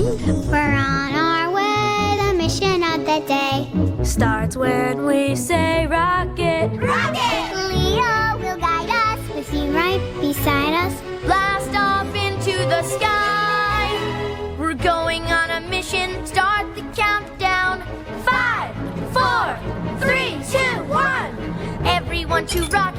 We're on our way, the mission of the day starts when we say rocket. Rocket! Leo will guide us with you right beside us. Blast off into the sky. We're going on a mission. Start the countdown. 5, 4, 3, 2, 1. Everyone to rocket.